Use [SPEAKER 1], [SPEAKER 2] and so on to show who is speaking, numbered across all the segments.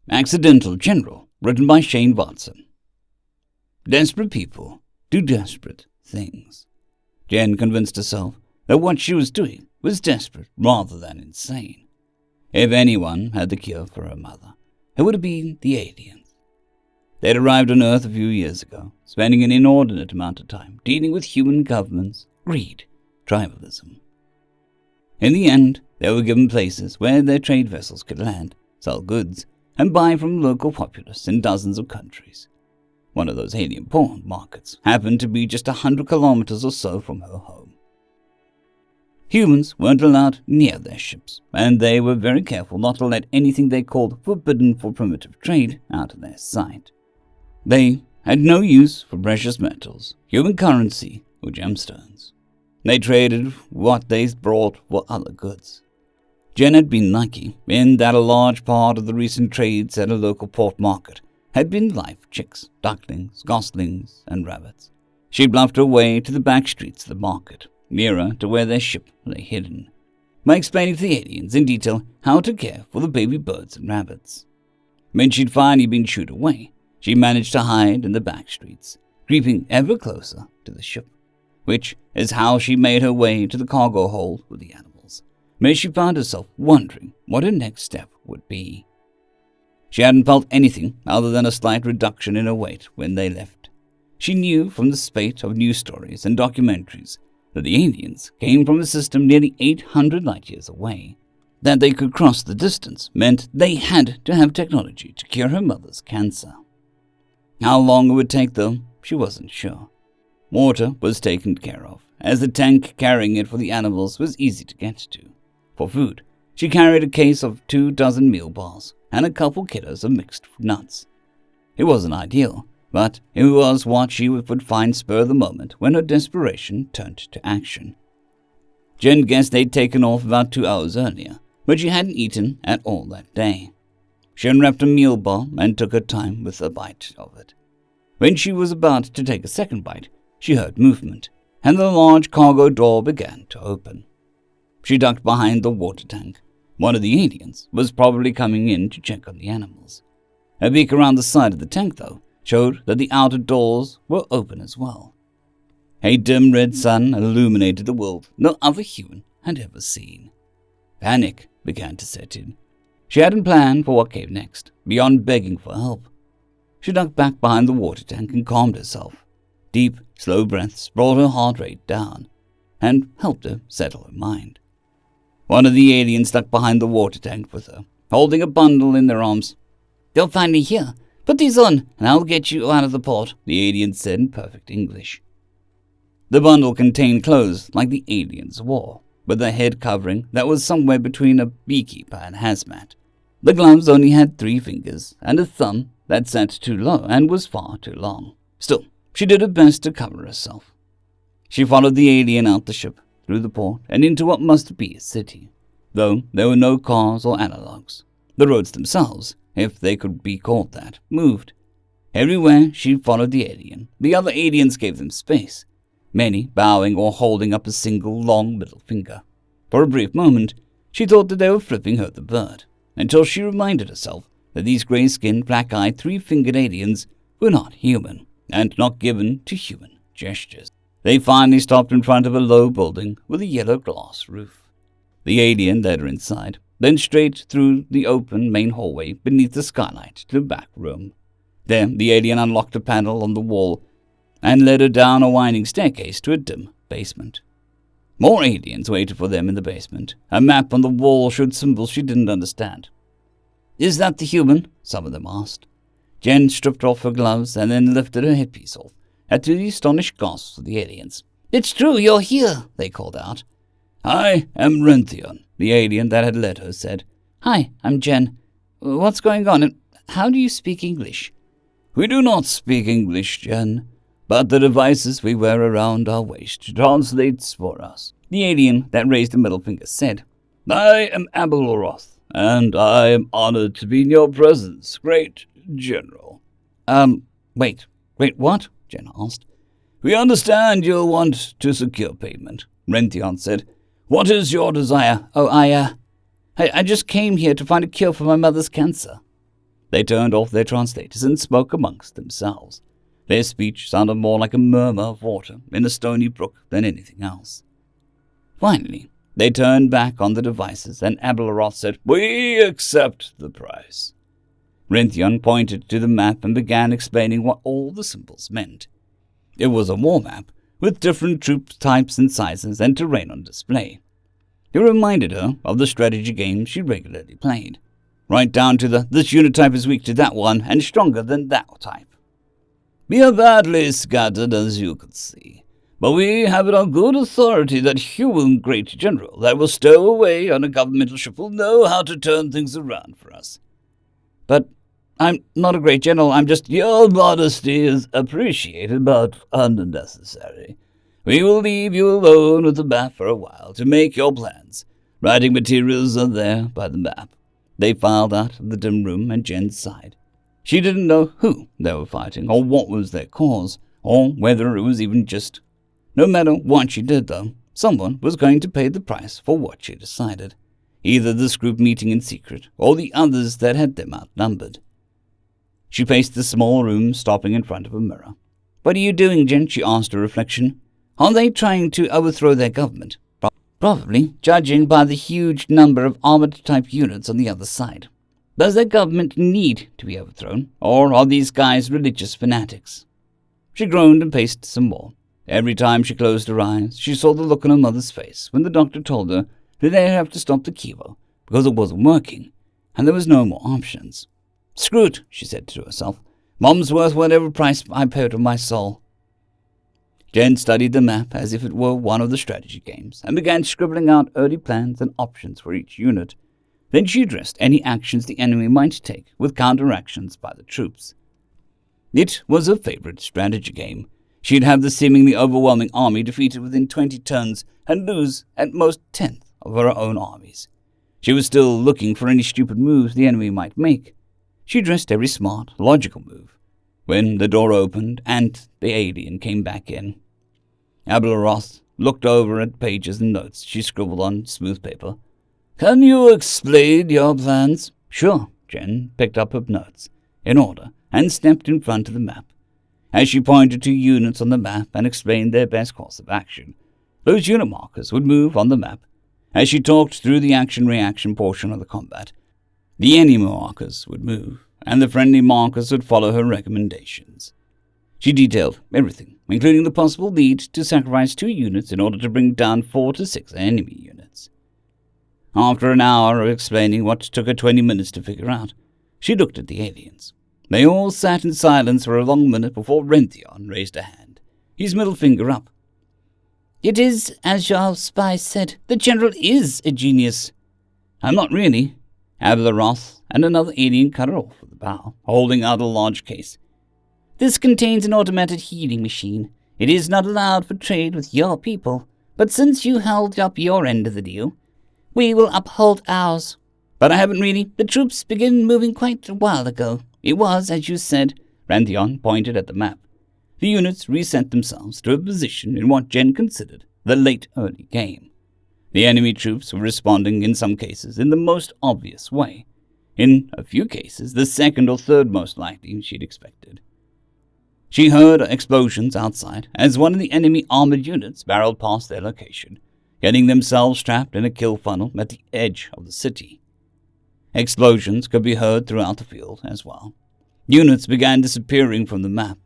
[SPEAKER 1] Accidental General, written by Sjanevardsson. Desperate people do desperate things. Jen convinced herself that what she was doing was desperate rather than insane. If anyone had the cure for her mother, it would have been the aliens. They had arrived on Earth a few years ago, spending an inordinate amount of time dealing with human governments, greed, tribalism. In the end, they were given places where their trade vessels could land, sell goods, and buy from the local populace in dozens of countries. One of those alien porn markets happened to be just 100 kilometers or so from her home. Humans weren't allowed near their ships, and they were very careful not to let anything they called forbidden for primitive trade out of their sight. They had no use for precious metals, human currency, or gemstones. They traded what they brought for other goods. Jen had been lucky in that a large part of the recent trades at a local port market had been live chicks, ducklings, goslings, and rabbits. She bluffed her way to the back streets of the market, nearer to where their ship lay hidden, by explaining to the aliens in detail how to care for the baby birds and rabbits. When she'd finally been shooed away, she managed to hide in the back streets, creeping ever closer to the ship, which is how she made her way to the cargo hold with the animals, where she found herself wondering what her next step would be. She hadn't felt anything other than a slight reduction in her weight when they left. She knew from the spate of news stories and documentaries that the aliens came from a system nearly 800 light years away. That they could cross the distance meant they had to have technology to cure her mother's cancer. How long it would take, though, she wasn't sure. Water was taken care of, as the tank carrying it for the animals was easy to get to. For food, she carried a case of 24 meal bars and a couple kilos of mixed nuts. It wasn't ideal, but it was what she would find spur of the moment when her desperation turned to action. Jen guessed they'd taken off about 2 hours earlier, but she hadn't eaten at all that day. She unwrapped a meal bar and took her time with a bite of it. When she was about to take a second bite, she heard movement, and the large cargo door began to open. She ducked behind the water tank. One of the aliens was probably coming in to check on the animals. A beak around the side of the tank, though, showed that the outer doors were open as well. A dim red sun illuminated the world no other human had ever seen. Panic began to set in. She hadn't planned for what came next, beyond begging for help. She ducked back behind the water tank and calmed herself. Deep, slow breaths brought her heart rate down and helped her settle her mind. One of the aliens stuck behind the water tank with her, holding a bundle in their arms. "They'll find me here. Put these on, and I'll get you out of the port," the alien said in perfect English. The bundle contained clothes like the aliens wore, with a head covering that was somewhere between a beekeeper and hazmat. The gloves only had 3 fingers, and a thumb that sat too low and was far too long. Still, she did her best to cover herself. She followed the alien out the ship, through the port, and into what must be a city, though there were no cars or analogs. The roads themselves, if they could be called that, moved. Everywhere she followed the alien, the other aliens gave them space, many bowing or holding up a single long middle finger. For a brief moment, she thought that they were flipping her the bird, until she reminded herself that these grey-skinned, black-eyed, 3-fingered aliens were not human, and not given to human gestures. They finally stopped in front of a low building with a yellow glass roof. The alien led her inside, then straight through the open main hallway beneath the skylight to the back room. There, the alien unlocked a panel on the wall and led her down a winding staircase to a dim basement. More aliens waited for them in the basement. A map on the wall showed symbols she didn't understand. "Is that the human?" some of them asked. Jen stripped off her gloves and then lifted her headpiece off, to the astonished gasps of the aliens. "It's true, you're here," they called out. "I am Renthion," the alien that had led her said. "Hi, I'm Jen. What's going on, and how do you speak English?" "We do not speak English, Jen, but the devices we wear around our waist translates for us," the alien that raised a middle finger said. "I am Abaloroth, and I am honored to be in your presence, great General."
[SPEAKER 2] Wait, what?" Jen asked.
[SPEAKER 1] "We understand you'll want to secure payment," Renthion said. "What is your desire?"
[SPEAKER 2] "Oh, I just came here to find a cure for my mother's cancer."
[SPEAKER 1] They turned off their translators and spoke amongst themselves. Their speech sounded more like a murmur of water in a stony brook than anything else. Finally, they turned back on the devices, and Abelaroth said, "We accept the price." Renthion pointed to the map and began explaining what all the symbols meant. It was a war map, with different troop types and sizes and terrain on display. It reminded her of the strategy games she regularly played, right down to this unit type is weak to that one and stronger than that type. "We are badly scattered, as you can see, but we have it on good authority that human great general that will stow away on a governmental ship will know how to turn things around for us." "But I'm not a great general, I'm just—" "Your modesty is appreciated, but unnecessary. We will leave you alone with the map for a while to make your plans. Writing materials are there by the map." They filed out of the dim room, and Jen sighed. She didn't know who they were fighting, or what was their cause, or whether it was even just. No matter what she did, though, someone was going to pay the price for what she decided. Either this group meeting in secret, or the others that had them outnumbered. She paced the small room, stopping in front of a mirror. "What are you doing, Jen?" she asked her reflection. "Are they trying to overthrow their government?" "Probably, judging by the huge number of armored-type units on the other side. Does their government need to be overthrown, or are these guys religious fanatics?" She groaned and paced some more. Every time she closed her eyes, she saw the look on her mother's face when the doctor told her that they'd have to stop the chemo because it wasn't working, and there was no more options. "Screw it," she said to herself. "Mom's worth whatever price I pay with my soul." Jen studied the map as if it were one of the strategy games and began scribbling out early plans and options for each unit. Then she addressed any actions the enemy might take with counteractions by the troops. It was her favorite strategy game. She'd have the seemingly overwhelming army defeated within 20 turns and lose at most 10th of her own armies. She was still looking for any stupid moves the enemy might make. She addressed every smart, logical move. When the door opened and the alien came back in, Abelaroth looked over at pages and notes she scribbled on smooth paper. "Can you explain your plans?" "Sure." Jen picked up her notes in order and stepped in front of the map. As she pointed to units on the map and explained their best course of action, those unit markers would move on the map. As she talked through the action-reaction portion of the combat, the enemy markers would move, and the friendly markers would follow her recommendations. She detailed everything, including the possible need to sacrifice 2 units in order to bring down 4 to 6 enemy units. After an hour of explaining what took her 20 minutes to figure out, she looked at the aliens. They all sat in silence for a long minute before Renthion raised a hand, his middle finger up. "It is, as your spy said, the general is a genius." "I'm not really." Abelaroth and another alien cut her off with a bow, holding out a large case. "This contains an automated healing machine. It is not allowed for trade with your people, but since you held up your end of the deal, we will uphold ours." "But I haven't really." "The troops began moving quite a while ago. It was, as you said." Renthion pointed at the map. The units reset themselves to a position in what Jen considered the late early game. The enemy troops were responding in some cases in the most obvious way. In a few cases, the second or third most likely she'd expected. She heard explosions outside as one of the enemy armored units barreled past their location, getting themselves trapped in a kill funnel at the edge of the city. Explosions could be heard throughout the field as well. Units began disappearing from the map.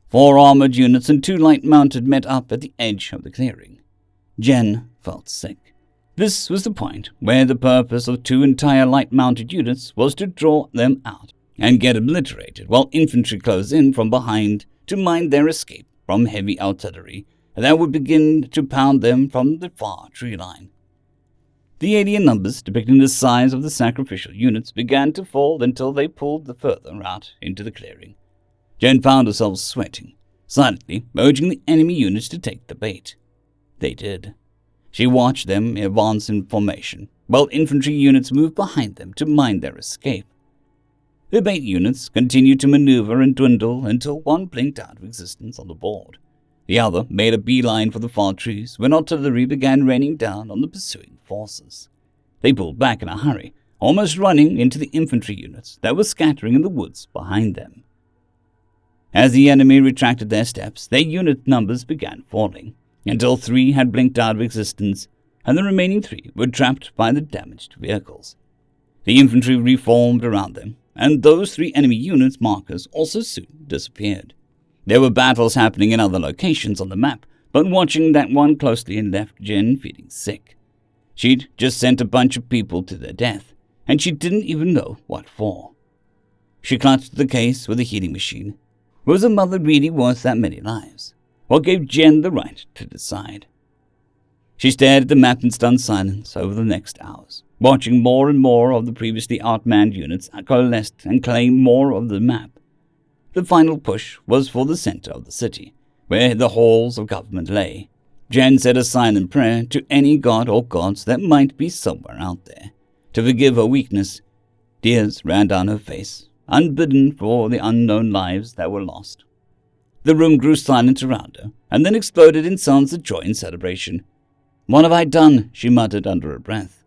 [SPEAKER 1] 4 armored units and 2 light-mounted met up at the edge of the clearing. Jen felt sick. This was the point where the purpose of 2 entire light-mounted units was to draw them out and get obliterated while infantry closed in from behind to mine their escape from heavy artillery that would begin to pound them from the far tree line. The alien numbers depicting the size of the sacrificial units began to fall until they pulled the further out into the clearing. Jen found herself sweating, silently urging the enemy units to take the bait. They did. She watched them advance in formation, while infantry units moved behind them to mine their escape. The bait units continued to maneuver and dwindle until one blinked out of existence on the board. The other made a beeline for the far trees when artillery began raining down on the pursuing forces. They pulled back in a hurry, almost running into the infantry units that were scattering in the woods behind them. As the enemy retracted their steps, their unit numbers began falling, until 3 had blinked out of existence, and the remaining 3 were trapped by the damaged vehicles. The infantry reformed around them, and those 3 enemy units' markers also soon disappeared. There were battles happening in other locations on the map, but watching that one closely left Jen feeling sick. She'd just sent a bunch of people to their death, and she didn't even know what for. She clutched the case with the healing machine. Was a mother really worth that many lives? What gave Jen the right to decide? She stared at the map in stunned silence over the next hours, watching more and more of the previously outmanned units coalesce and claim more of the map. The final push was for the center of the city, where the halls of government lay. Jen said a silent prayer to any god or gods that might be somewhere out there, to forgive her weakness. Tears ran down her face, unbidden for the unknown lives that were lost. The room grew silent around her, and then exploded in sounds of joy and celebration. "What have I done?" she muttered under her breath.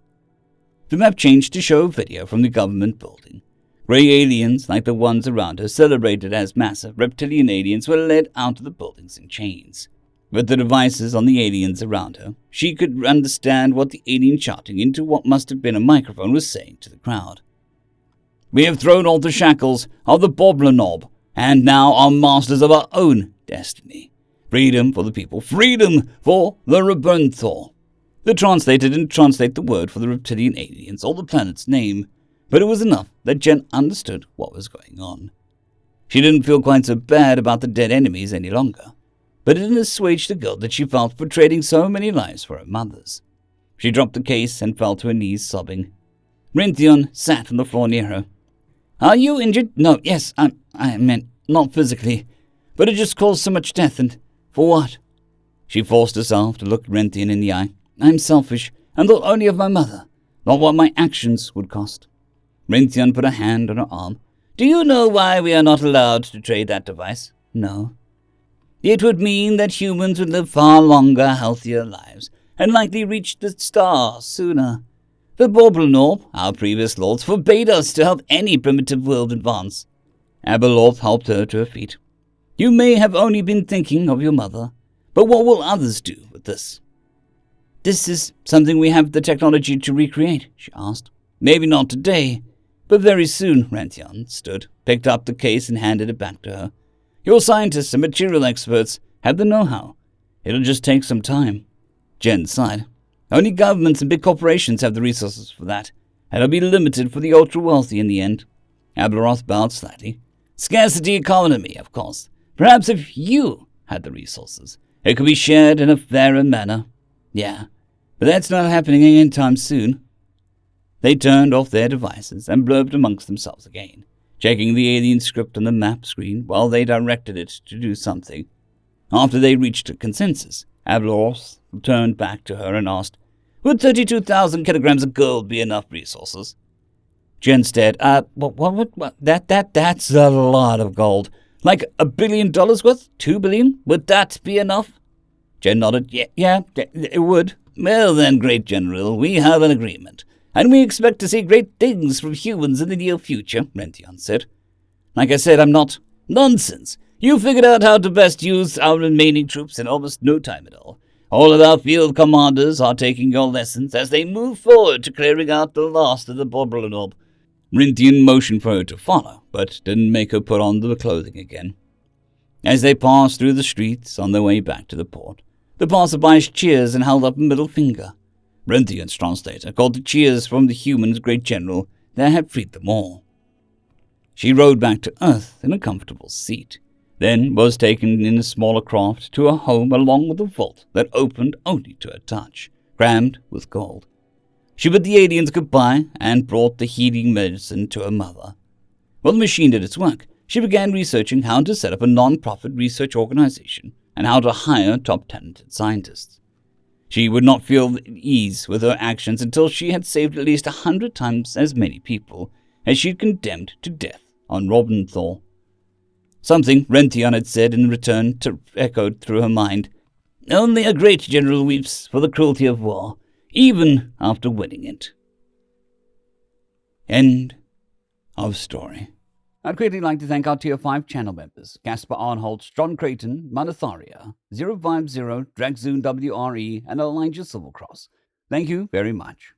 [SPEAKER 1] The map changed to show a video from the government building. Grey aliens, like the ones around her, celebrated as massive reptilian aliens were led out of the buildings in chains. With the devices on the aliens around her, she could understand what the alien shouting into what must have been a microphone was saying to the crowd. "We have thrown off the shackles of the Boblinob, and now are masters of our own destiny. Freedom for the people, freedom for the Reburnthor." The translator didn't translate the word for the reptilian aliens or the planet's name, but it was enough that Jen understood what was going on. She didn't feel quite so bad about the dead enemies any longer, but it didn't assuage the guilt that she felt for trading so many lives for her mother's. She dropped the case and fell to her knees, sobbing. Renthion sat on the floor near her. "Are you injured?" "No, yes, I meant not physically, but it just caused so much death, and for what?" She forced herself to look Renthion in the eye. "I'm selfish, and thought only of my mother, not what my actions would cost." Renthion put a hand on her arm. "Do you know why we are not allowed to trade that device?" "No." "It would mean that humans would live far longer, healthier lives, and likely reach the stars sooner. The Borblenorp, our previous lords, forbade us to help any primitive world advance." Aberloth helped her to her feet. "You may have only been thinking of your mother, but what will others do with this?" "This is something we have the technology to recreate," she asked. "Maybe not today, but very soon." Renthion stood, picked up the case and handed it back to her. "Your scientists and material experts have the know-how. It'll just take some time." Jen sighed. "Only governments and big corporations have the resources for that, and it'll be limited for the ultra-wealthy in the end." Ablaroth bowed slightly. "Scarcity economy, of course. Perhaps if you had the resources, it could be shared in a fairer manner." "Yeah, but that's not happening anytime soon." They turned off their devices and blurbed amongst themselves again, checking the alien script on the map screen while they directed it to do something. After they reached a consensus, Ablaroth turned back to her and asked, "Would 32,000 kilograms of gold be enough resources?" Jen stared. What? That's a lot of gold. Like $1 billion worth? 2 billion? Would that be enough?" Jen nodded. Yeah, it would." "Well then, Great General, we have an agreement, and we expect to see great things from humans in the near future," Renthion said. "Like I said, I'm not." "Nonsense. You figured out how to best use our remaining troops in almost no time at all. All of our field commanders are taking your lessons as they move forward to clearing out the last of the Borblenorb." Renthion motioned for her to follow, but didn't make her put on the clothing again. As they passed through the streets on their way back to the port, the passerbys cheers and held up a middle finger. Renthion's translator called the cheers from the humans' great general that had freed them all. She rode back to Earth in a comfortable seat, then was taken in a smaller craft to her home along with a vault that opened only to her touch, crammed with gold. She bid the aliens goodbye and brought the healing medicine to her mother. While the machine did its work, she began researching how to set up a non-profit research organization and how to hire top talented scientists. She would not feel at ease with her actions until she had saved at least 100 times as many people as she had condemned to death on Robinthor. Something Renthion had said in return echoed through her mind. "Only a great general weeps for the cruelty of war, even after winning it." End of story. I'd greatly like to thank our Tier 5 channel members, Caspar Arnholtz, John Creighton, Manatharia, 050, Dragzoon WRE, and Elijah Silvercross. Thank you very much.